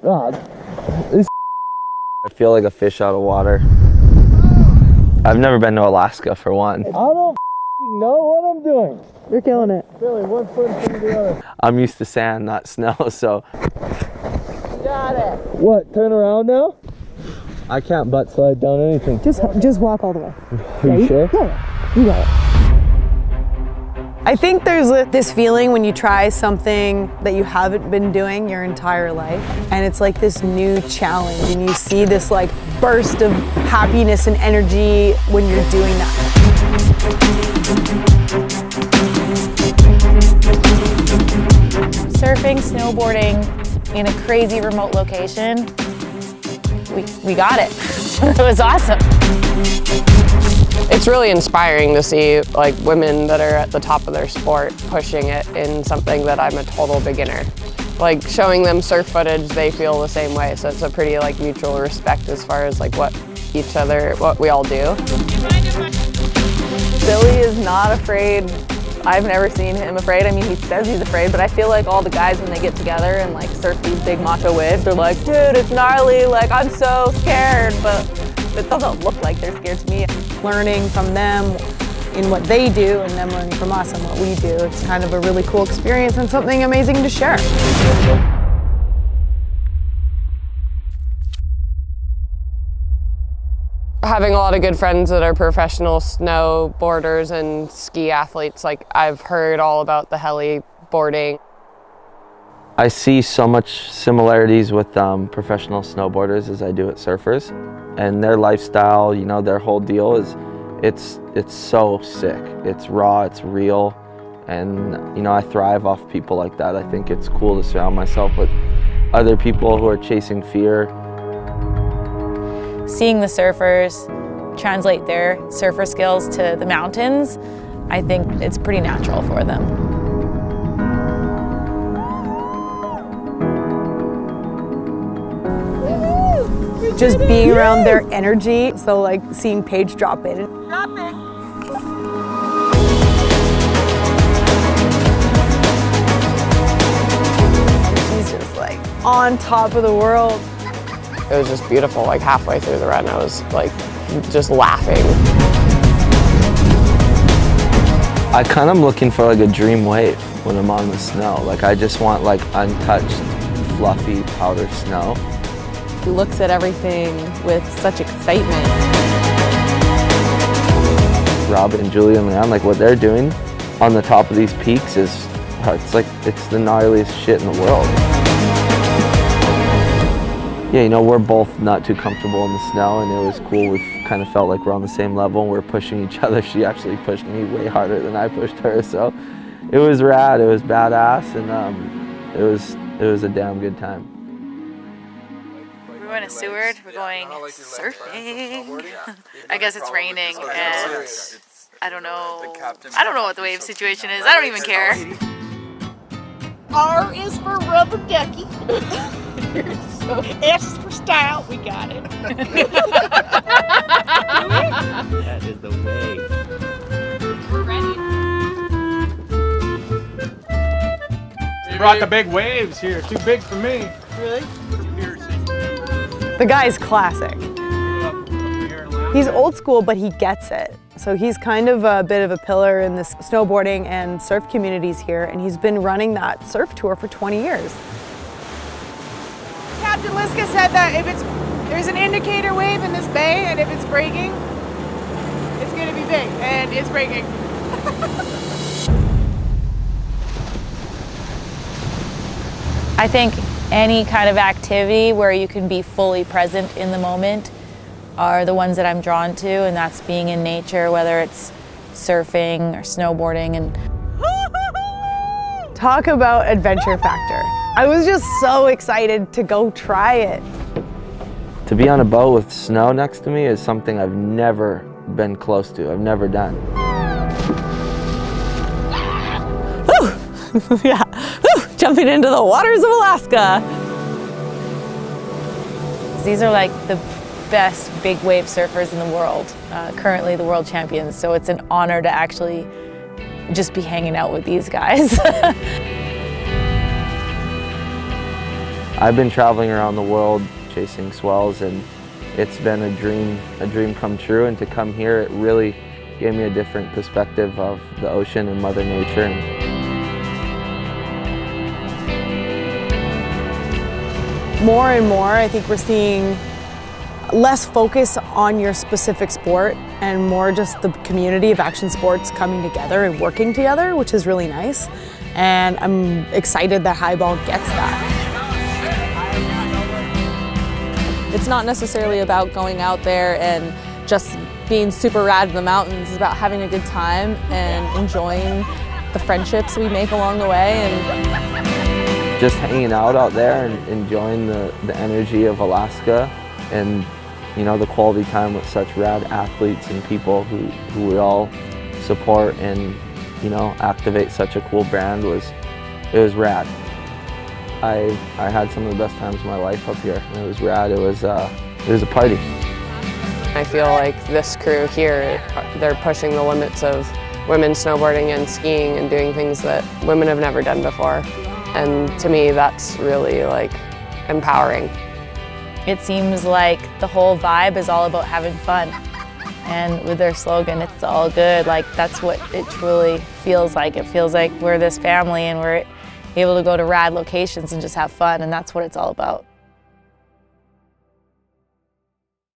God. I feel like a fish out of water. I've never been to Alaska for one. I don't know what I'm doing. You're killing it. Really, one foot in front of the other. I'm used to sand, not snow, so. You got it. What, turn around now? I can't butt slide down anything. Just walk all the way. Are you sure? Yeah, you got it. I think there's this feeling when you try something that you haven't been doing your entire life, and it's like this new challenge, and you see this like burst of happiness and energy when you're doing that. Surfing, snowboarding in a crazy remote location, we got it. It was awesome. It's really inspiring to see like women that are at the top of their sport pushing it in something that I'm a total beginner. Like showing them surf footage, they feel the same way. So it's a pretty like mutual respect as far as like what we all do. Billy is not afraid. I've never seen him afraid. I mean, he says he's afraid, but I feel like all the guys when they get together and like surf these big macho waves, they're like, dude, it's gnarly, like I'm so scared, but it doesn't look like they're scared to me. Learning from them in what they do and them learning from us and what we do. It's kind of a really cool experience and something amazing to share. Having a lot of good friends that are professional snowboarders and ski athletes, like I've heard all about the heli boarding. I see so much similarities with professional snowboarders as I do with surfers, and their lifestyle, you know, their whole deal is, it's so sick. It's raw, it's real, and you know, I thrive off people like that. I think it's cool to surround myself with other people who are chasing fear. Seeing the surfers translate their surfer skills to the mountains, I think it's pretty natural for them. Just being around their energy, so like seeing Paige drop in. Dropping. She's just like on top of the world. It was just beautiful. Like halfway through the run, I was like just laughing. I kind of am looking for like a dream wave when I'm on the snow. Like I just want like untouched, fluffy powder snow. He looks at everything with such excitement. Rob and Julia and Leanne, like what they're doing on the top of these peaks is, it's the gnarliest shit in the world. Yeah, you know, we're both not too comfortable in the snow, and it was cool. We kind of felt like we're on the same level and we're pushing each other. She actually pushed me way harder than I pushed her, so it was rad, it was badass, and it was a damn good time. We're going to Seward, we're going surfing. I guess it's raining and I don't know what the wave situation is. I don't even care. R is for rubber ducky. S is for style. We got it. That is the way. We're ready. You brought the big waves here. Too big for me. Really? The guy's classic. He's old school, but he gets it. So he's kind of a bit of a pillar in this snowboarding and surf communities here, and he's been running that surf tour for 20 years. Captain Liska said that if there's an indicator wave in this bay, and if it's breaking, it's going to be big, and it's breaking. I think any kind of activity where you can be fully present in the moment are the ones that I'm drawn to, and that's being in nature, whether it's surfing or snowboarding. And talk about adventure factor. I was just so excited to go try it. To be on a boat with snow next to me is something I've never been close to. I've never done. yeah, jumping into the waters of Alaska. These are like the best big wave surfers in the world, currently the world champions, so it's an honor to actually just be hanging out with these guys. I've been traveling around the world chasing swells, and it's been a dream come true, and to come here, it really gave me a different perspective of the ocean and Mother Nature. More and more, I think we're seeing less focus on your specific sport and more just the community of action sports coming together and working together, which is really nice. And I'm excited that HiBall gets that. It's not necessarily about going out there and just being super rad in the mountains. It's about having a good time and enjoying the friendships we make along the way. And just hanging out there and enjoying the energy of Alaska, and the quality time with such rad athletes and people who we all support and activate such a cool brand it was rad. I had some of the best times of my life up here, and it was rad. It was a party. I feel like this crew here, they're pushing the limits of women snowboarding and skiing and doing things that women have never done before. And to me, that's really like empowering. It seems like the whole vibe is all about having fun. And with their slogan, it's all good, like that's what it truly feels like. It feels like we're this family and we're able to go to rad locations and just have fun, and that's what it's all about.